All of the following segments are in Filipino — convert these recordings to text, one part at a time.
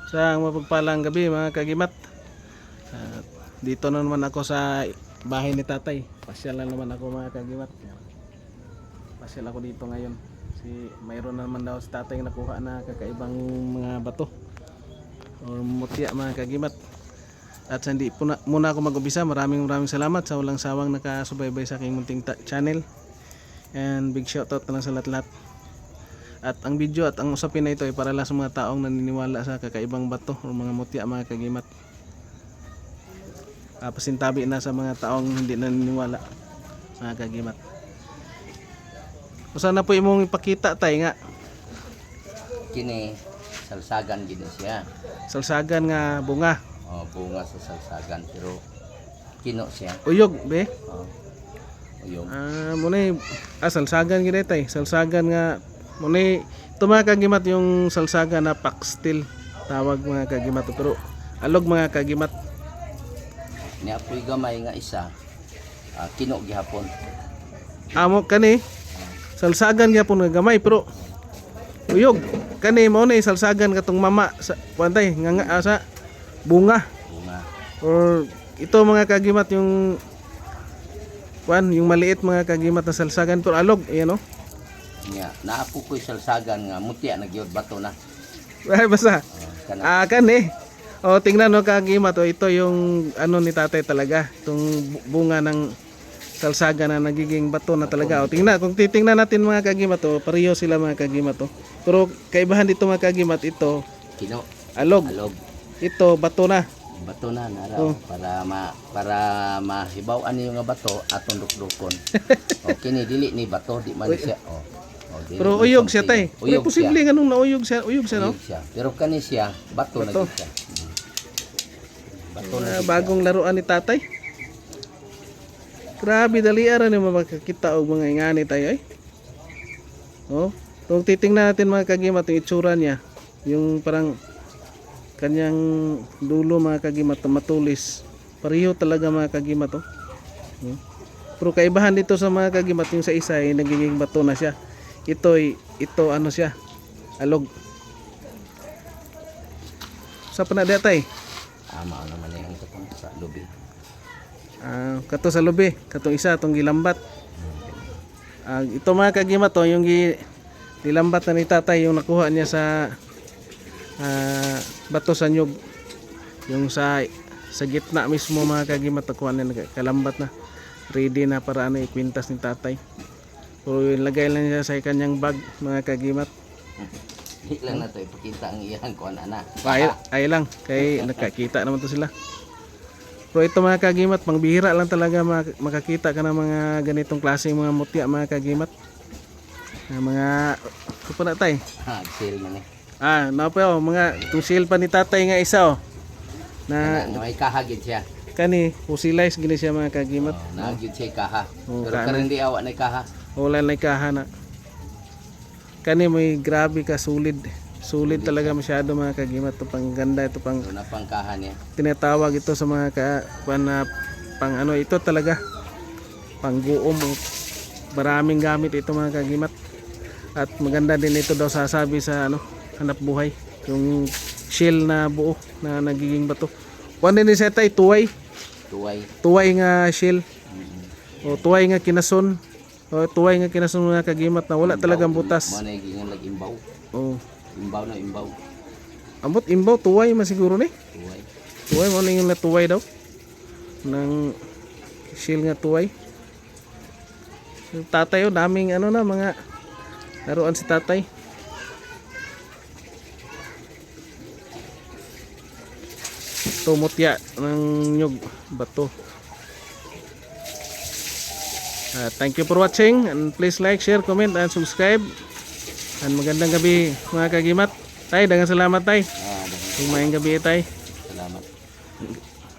Sa mapagpalang gabi mga kagimat. Dito na naman ako sa bahay ni tatay. Pasyal na naman ako mga kagimat. Pasyal ako dito ngayon. Mayroon naman daw si tatay nakuha na kakaibang mga bato o mutya mga kagimat. At hindi muna ako mag-umpisa. Maraming salamat sa walang sawang nakasubaybay sa aking munting channel. And big shoutout na lang sa lahat-lahat. At ang video at ang usapin na ito ay para lang sa mga taong naniniwala sa kakaibang bato o mga mutya mga kagimat. Pasintabi na sa mga taong hindi naniniwala mga kagimat. Usa na po imong ipakita tay nga Kini salsagan gid siya. salsagan nga bunga. Bunga sa salsagan pero kino siya. Uyog be. Uyog. Muna salsagan gid tay. Salsagan nga muna ito mga kagimat yung salsagan na pakstil tawag mga kagimat pero alog mga kagimat. Ni apoy gamay nga isa kino gihapon. Amo kani salsagan gyapon nga gamay pero uyog kani mao na salsagan katong mama sa pantay nga sa bunga. Or ito mga kagimat yung yung maliit mga kagimat na salsagan pero alog ayan o. Nya naapo ko'y salsagan nga mutya na gyud bato na. Ay basta. Kani. Tingnan no kagimat ito yung ano ni tatay talaga, itong bunga ng salsagan na nagiging bato na talaga. Tingnan kung titingnan natin mga kagimat pareho sila mga kagimat Pero kaibahan dito mga kagimat ito Kino alog. Ito bato na. Bato na naraw para mahibaw ani nga bato aton dukdukon. Kini dili ni bato di man siya. Pero uyog siya tay. Pero posible nga nung nauyog siya, uyog siya no? Pero kani siya bato na gid siya. Bato na bagong laruan ni tatay. Grabe dali ara ni makakita og mga ingani tayo ay. Kung titingnan natin mga kagimat yung itsura niya, yung parang kanyang dulo mga kagimat matulis. Pareho talaga mga kagimat Pero kaibahan dito sa mga kagimat yung sa isa ay nagiging bato na siya. Ito ano siya? Alog. Sa panada tay? Mao naman yang katong sa lubi. Kato sa lubi, katong isa atong gilambat. Ito mga kagimat yung gilambat na ni tatay yung nakuha niya sa bato sa nyug. Yung sa gitna mismo mga kagimat nakuha niya kalambat na. Ready na para ikwintas ni tatay. So ilagay lang niya sa kanyang bag mga kagimat. Di lang na to ipakita ang iyang kuan ana. Ay lang kay nakakita naman to sila. Pero ito mga kagimat pangbihira lang talaga makakita ka ng mga ganitong klaseng mga mutya mga kagimat. Mga kupo na tay. Sale na ni. Napa mga tusil pa ni tatay nga isa Na may kahagid siya. Kani fosilize gini siya mga kagimat. Nagyud siya kaha. Pero karon di awa na kaha. Wala na kaha na. Kani may grabe ka solid talaga masyado mga kagimat to pang ganda ito pang pangkahan niya. Tinatawag ito sa mga pang ano ito talaga pang guom maraming gamit ito mga kagimat at maganda din ito daw sasabi sa hanap buhay yung shell na buo na nagiging bato. Kuan din siya tay tuway nga shell o tuway nga kinason mga kagimat na wala talagang butas. Mo na gingan lag imbaw. Imbaw na imbaw. Ambot imbaw tuway masiguro ni. Tuway mo na yung natuway daw. Nang shell nga tuway. Tatay daming mga laruan si tatay. Tumutya ng nyug bato. Thank you for watching and please like, share, comment and subscribe. And magandang gabi mga kagimat. Tay, daghang salamat tay. Mayang gabi tay. Salamat.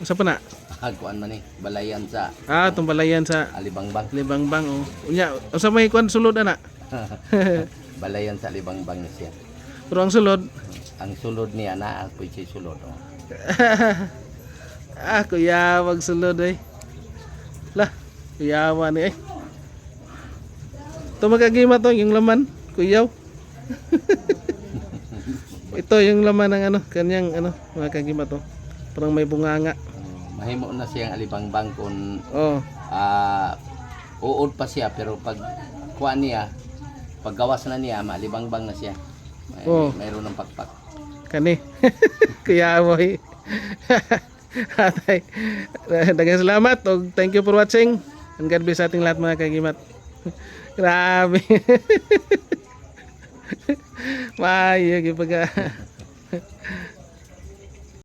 Usa pa na? Kuan man balayan sa itong balayan sa Libangbang Unya, usa may kuan sulod ana? Balayan sa Libangbang ni siya. Pero ang sulod niya na apoy siya sulod. Kuya wag sulod Lah, kuyawa ni Ito magagimat yung laman, kuyaw. ito yung laman ng ano, kanyang ano, mga kagimat oh. Parang may bunganga. Mahimo na siyang alibangbang kung Oh, uod pa siya pero pag kuha niya, paggawas na niya, malibangbang na siya. Oh. Mayroon ng pakpak. kani. Kuya Amoy. Atay. Daghang salamat og thank you for watching. And God bless sa ating lahat mga kagimat. Grabe. Mayo gyud pagka